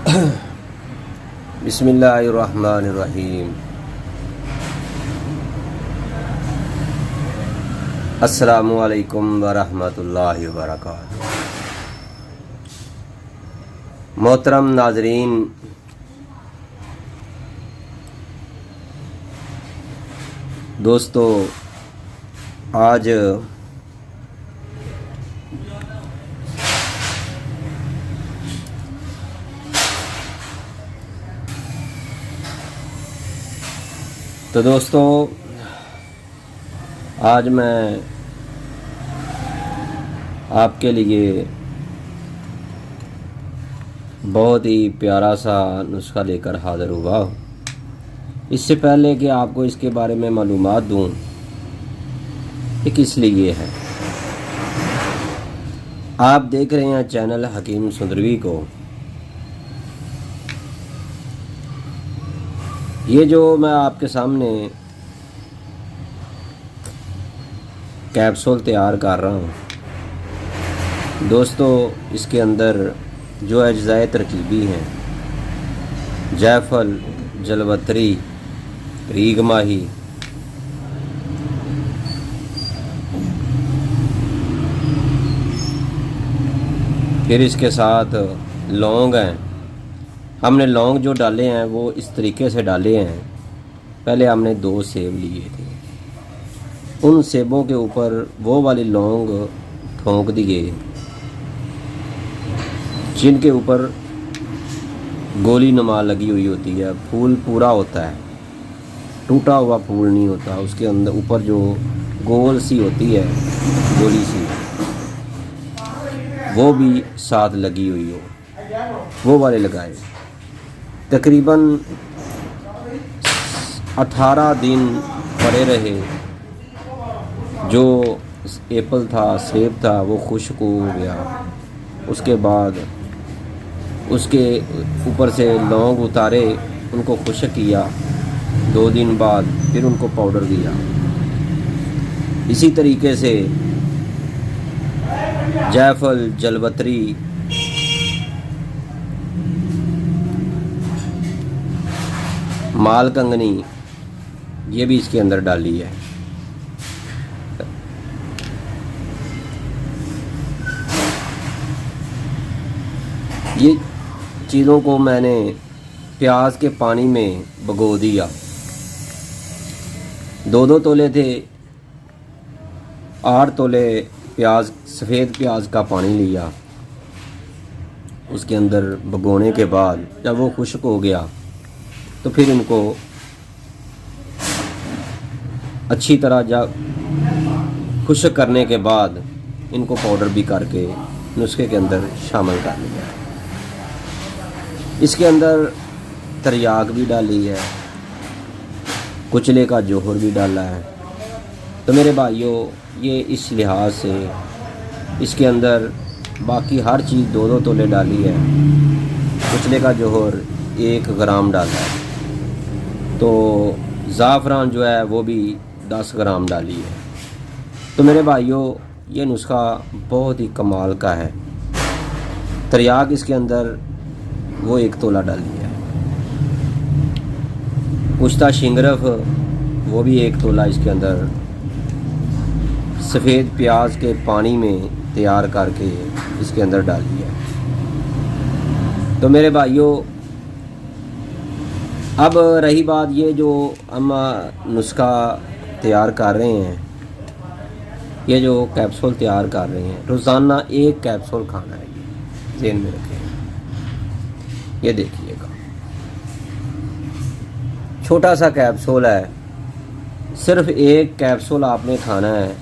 बिस्मिल्लाहिर्रहमानिर्रहीम। अस्सलामु अलैकुम वरहमतुल्लाहि वबरकातुहू। मोहतरम नाज़रीन, दोस्तों, आज आज मैं आपके लिए बहुत ही प्यारा सा नुस्खा लेकर हाज़िर हुआ हूँ। इससे पहले कि आपको इसके बारे में मालूमात दूँ कि किस लिए है, आप देख रहे हैं चैनल हकीम सुंदरवी को। ये जो मैं आपके सामने कैप्सूल तैयार कर रहा हूँ दोस्तों, इसके अंदर जो अज्जाए तरकीबी हैं, जायफल, जलवतरी, रीग माही, फिर इसके साथ लौंग हैं। हमने लौंग जो डाले हैं वो इस तरीके से डाले हैं। पहले हमने 2 सेब लिए थे, उन सेबों के ऊपर वो वाली लौंग ठोंक दिए जिनके ऊपर गोली नुमा लगी हुई होती है। फूल पूरा होता है, टूटा हुआ फूल नहीं होता। उसके अंदर ऊपर जो गोल सी होती है, गोली सी, वो भी साथ लगी हुई हो, वो वाले लगाए। तकरीबन 18 दिन पड़े रहे। जो एप्पल था, सेब था, वो खुश्क हो गया। उसके बाद उसके ऊपर से लौंग उतारे, उनको खुश्क किया। 2 दिन बाद फिर उनको पाउडर दिया। इसी तरीके से जायफल, जलवतरी, मालकंगनी, ये भी इसके अंदर डाली है। ये चीज़ों को मैंने प्याज के पानी में भिगो दिया। 2-2 तोले थे, 8 तोले प्याज, सफ़ेद प्याज का पानी लिया। उसके अंदर भिगोने के बाद जब वो खुश्क हो गया तो फिर इनको अच्छी तरह जब खुश्क करने के बाद इनको पाउडर भी करके नुस्खे के अंदर शामिल कर लिया। इसके अंदर तरियाक भी डाली है, कुचले का जोहर भी डाला है। तो मेरे भाइयों, ये इस लिहाज से इसके अंदर बाकी हर चीज़ 2-2 तोले डाली है। कुचले का जोहर 1 ग्राम डाला है। तो ज़ाफ़रान जो है वो भी 10 ग्राम डाली है। तो मेरे भाइयों, ये नुस्खा बहुत ही कमाल का है। तरियाक इसके अंदर वो 1 तोला डाली है। कुश्ता शिंगरफ वो भी 1 तोला इसके अंदर सफ़ेद प्याज के पानी में तैयार करके इसके अंदर डाली है। तो मेरे भाइयों, अब रही बात, ये जो हम नुस्खा तैयार कर रहे हैं, ये जो कैप्सूल तैयार कर रहे हैं, रोज़ाना 1 कैप्सूल खाना है। ये ज़हन में रखें। ये देखिएगा, छोटा सा कैप्सूल है। सिर्फ 1 कैप्सूल आपने खाना है।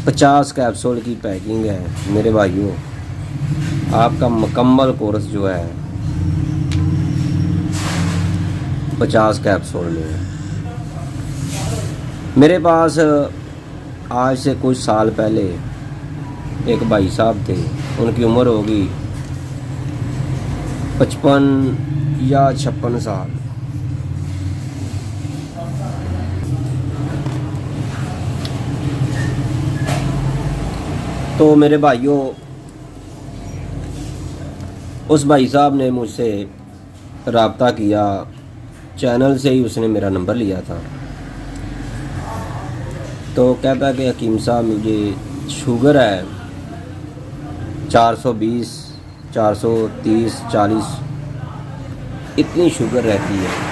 50 कैप्सूल की पैकिंग है मेरे भाइयों। आपका मुकम्मल कोर्स जो है 50 कैप्सूल में है। मेरे पास आज से कुछ साल पहले एक भाई साहब थे, उनकी उम्र होगी 55 या 56 साल। तो मेरे भाइयों, उस भाई साहब ने मुझसे रब्ता किया, चैनल से ही उसने मेरा नंबर लिया था। तो कहता कि हकीम साहब मुझे शुगर है 420, 430, 40 इतनी शुगर रहती है।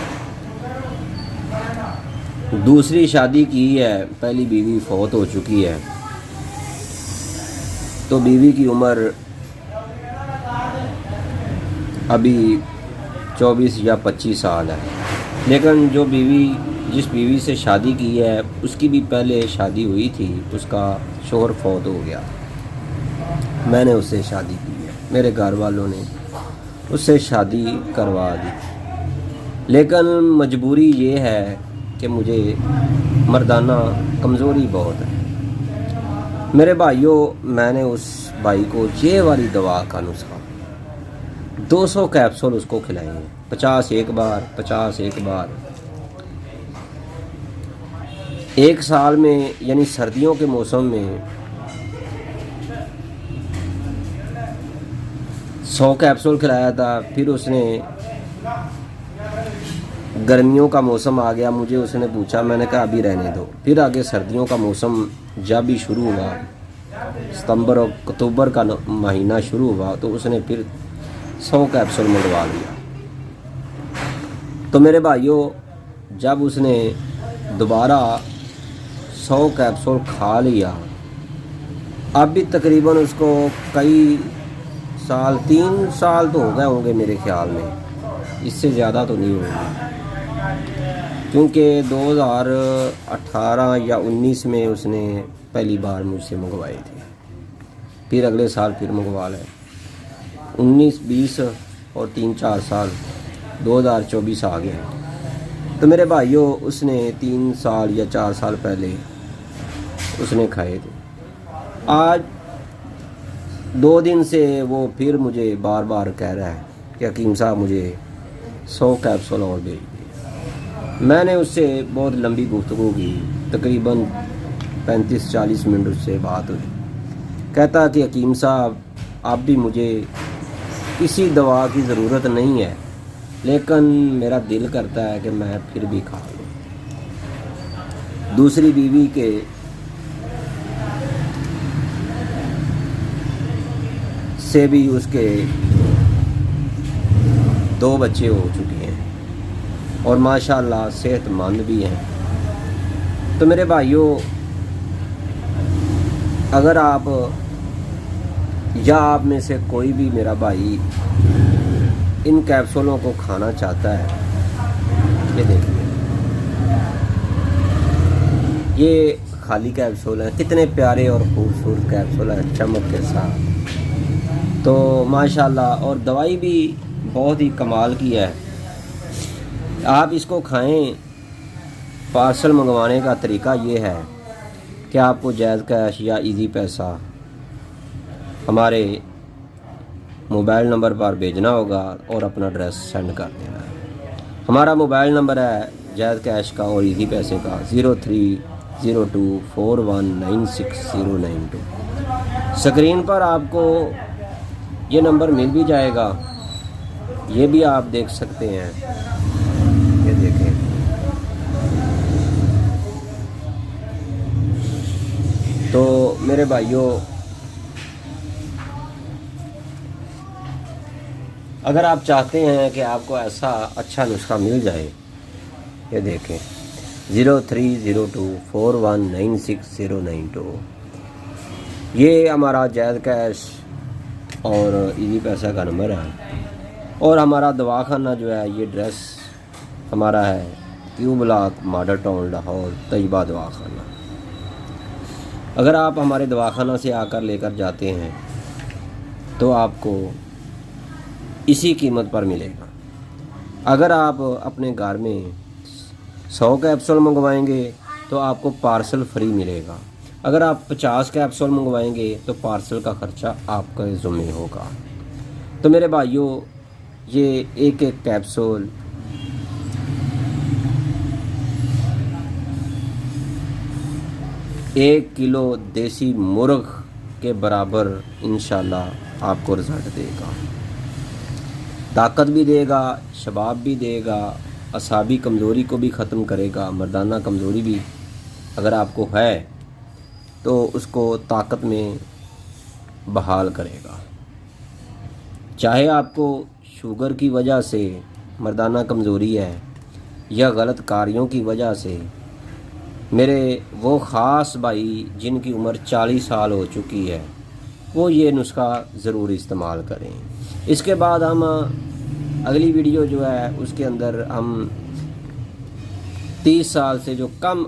दूसरी शादी की है, पहली बीवी फौत हो चुकी है, तो बीवी की उम्र अभी 24 या 25 साल है। लेकिन जिस बीवी से शादी की है उसकी भी पहले शादी हुई थी, उसका शोहर फौत हो गया। मैंने उससे शादी की है, मेरे घर वालों ने उससे शादी करवा दी। लेकिन मजबूरी ये है कि मुझे मर्दाना कमज़ोरी बहुत है। मेरे भाइयों, मैंने उस भाई को ये वाली दवा का नुस्खा 200 कैप्सूल उसको खिलाए हैं, 50 एक बार, 50 एक बार। एक साल में यानी सर्दियों के मौसम में 100 कैप्सूल खिलाया था। फिर उसने गर्मियों का मौसम आ गया, मुझे उसने पूछा, मैंने कहा अभी रहने दो। फिर आगे सर्दियों का मौसम जब भी शुरू हुआ, सितंबर और अक्टूबर का महीना शुरू हुआ, तो उसने फिर 100 कैप्सूल मंगवा लिया। तो मेरे भाइयों, जब उसने दोबारा 100 कैप्सूल खा लिया, अब भी तकरीबन उसको कई साल, 3 साल तो हो गए होंगे मेरे ख्याल में, इससे ज़्यादा तो नहीं होंगे, क्योंकि 2018 या 19 में उसने पहली बार मुझसे मंगवाए थे। फिर अगले साल फिर मंगवा लाए, 19, 20 और 3-4 साल, 2024 आ गया। तो मेरे भाइयों, उसने 3 साल या 4 साल पहले उसने खाए थे। आज 2 दिन से वो फिर मुझे बार बार कह रहा है कि हकीम साहब मुझे 100 कैप्सूल और भेज दिए। मैंने उससे बहुत लंबी गुफ्तगू की, तकरीबन 35-40 मिनट उससे बात हुई। कहता कि हकीम साहब, आप भी मुझे किसी दवा की ज़रूरत नहीं है, लेकिन मेरा दिल करता है कि मैं फिर भी खा लूँ। दूसरी बीवी के से भी उसके 2 बच्चे हो चुके हैं और माशाल्लाह सेहतमंद भी हैं। तो मेरे भाइयों, अगर आप या आप में से कोई भी मेरा भाई इन कैप्सूलों को खाना चाहता है, ये देखिए, ये खाली कैप्सूल हैं, कितने प्यारे और खूबसूरत कैप्सूल हैं चमक के साथ। तो माशाल्लाह, और दवाई भी बहुत ही कमाल की है। आप इसको खाएं। पार्सल मंगवाने का तरीका ये है कि आपको जायज़ कैश या इजी पैसा हमारे मोबाइल नंबर पर भेजना होगा और अपना एड्रेस सेंड कर देना है। हमारा मोबाइल नंबर है जायज़ कैश का और इजी पैसे का 030241969092। स्क्रीन पर आपको ये नंबर मिल भी जाएगा, ये भी आप देख सकते हैं। ये देखें, तो मेरे भाइयों, अगर आप चाहते हैं कि आपको ऐसा अच्छा नुस्खा मिल जाए, ये देखें 030241969092। ये हमारा जायज़ कैश और इजी पैसा का नंबर है। और हमारा दवाखाना जो है, ये एड्रेस हमारा है Q block, model town, Lahore, Tayyaba Dawakhana. अगर आप हमारे दवाखाना से आकर लेकर जाते हैं तो आपको इसी कीमत पर मिलेगा। अगर आप अपने घर में 100 कैप्सूल मंगवाएंगे तो आपको पार्सल फ्री मिलेगा। अगर आप 50 कैप्सूल मंगवाएंगे तो पार्सल का ख़र्चा आपका ज़िम्मे होगा। तो मेरे भाइयों, ये एक कैप्सूल 1 किलो देसी मुर्ग के बराबर इंशाल्लाह आपको रिज़ल्ट देगा। ताकत भी देगा, शबाब भी देगा, असाबी कमज़ोरी को भी ख़त्म करेगा। मर्दाना कमज़ोरी भी अगर आपको है तो उसको ताकत में बहाल करेगा। चाहे आपको शुगर की वजह से मर्दाना कमज़ोरी है या गलत कार्यों की वजह से, मेरे वो ख़ास भाई जिनकी उम्र 40 साल हो चुकी है वो ये नुस्खा ज़रूर इस्तेमाल करें। इसके बाद हम अगली वीडियो जो है उसके अंदर हम 30 साल से जो कम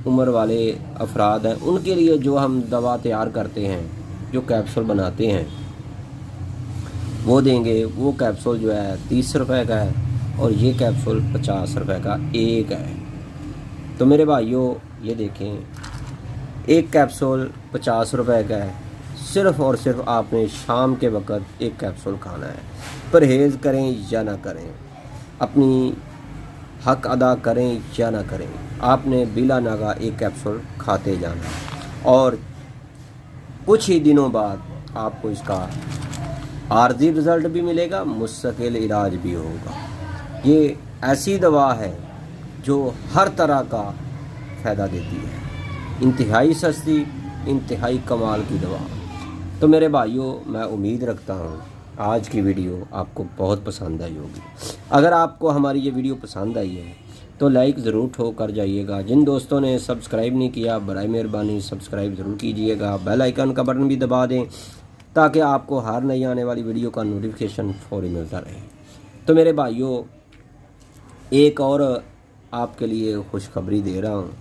उम्र वाले अफराद हैं उनके लिए जो हम दवा तैयार करते हैं, जो कैप्सूल बनाते हैं वो देंगे। वो कैप्सूल जो है 30 रुपए का है और ये कैप्सूल 50 रुपए का एक है। तो मेरे भाइयों ये देखें, एक कैप्सूल 50 रुपए का है। सिर्फ़ और सिर्फ आपने शाम के वक़्त एक कैप्सूल खाना है। परहेज़ करें या ना करें, अपनी हक अदा करें या ना करें, आपने बिला नागा एक कैप्सूल खाते जाना है और कुछ ही दिनों बाद आपको इसका आर्जी रिज़ल्ट भी मिलेगा, मुस्तकिल इलाज भी होगा। ये ऐसी दवा है जो हर तरह का फ़ायदा देती है, इंतहाई सस्ती, इंतहाई कमाल की दवा। तो मेरे भाइयों मैं उम्मीद रखता हूँ आज की वीडियो आपको बहुत पसंद आई होगी। अगर आपको हमारी ये वीडियो पसंद आई है तो लाइक ज़रूर ठोक कर जाइएगा। जिन दोस्तों ने सब्सक्राइब नहीं किया बराए मेहरबानी सब्सक्राइब ज़रूर कीजिएगा। बेल आइकन का बटन भी दबा दें ताकि आपको हर नई आने वाली वीडियो का नोटिफिकेशन फ़ौरी मिलता रहे। तो मेरे भाइयों एक और आपके लिए खुशखबरी दे रहा हूँ।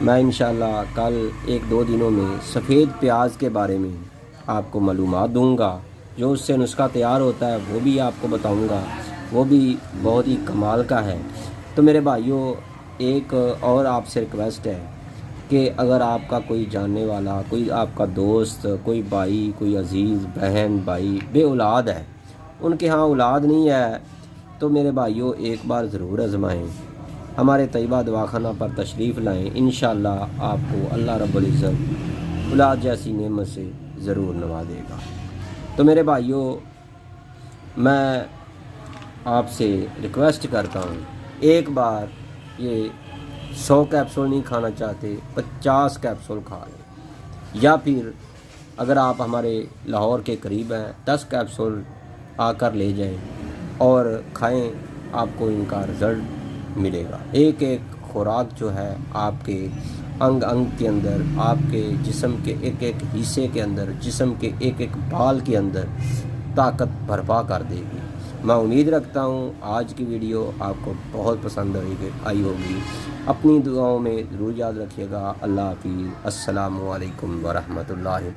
मैं इंशाल्लाह कल 1-2 दिनों में सफ़ेद प्याज के बारे में आपको मालूमात दूँगा। जो उससे नुस्खा तैयार होता है वो भी आपको बताऊँगा, वो भी बहुत ही कमाल का है। तो मेरे भाइयों एक और आपसे रिक्वेस्ट है कि अगर आपका कोई जानने वाला, कोई आपका दोस्त, कोई भाई, कोई अजीज़ बहन भाई बे औलाद है, उनके यहाँ औलाद नहीं है, तो मेरे भाइयों एक बार ज़रूर आज़माएँ। हमारे तैयबा दवाखाना पर तशरीफ़ लाएँ। इंशाअल्लाह आपको अल्लाह रब्बुल इज़्ज़त औलाद जैसी नेमत से ज़रूर नवाजेगा। तो मेरे भाइयों मैं आपसे रिक्वेस्ट करता हूँ, एक बार ये 100 कैप्सूल नहीं खाना चाहते 50 कैप्सूल खा लें, या फिर अगर आप हमारे लाहौर के करीब हैं 10 कैप्सूल आकर ले जाएं और खाएं, आपको इनका रिज़ल्ट मिलेगा। एक एक खुराक जो है आपके अंग अंग के अंदर, आपके जिस्म के एक एक हिस्से के अंदर, जिस्म के एक एक बाल के अंदर ताकत भरपा कर देगी। मैं उम्मीद रखता हूँ आज की वीडियो आपको बहुत पसंद आई होगी। अपनी दुआओं में ज़रूर याद रखिएगा। अल्लाह हाफ़िज़। अस्सलामु अलैकुम व रहमतुल्लाहि।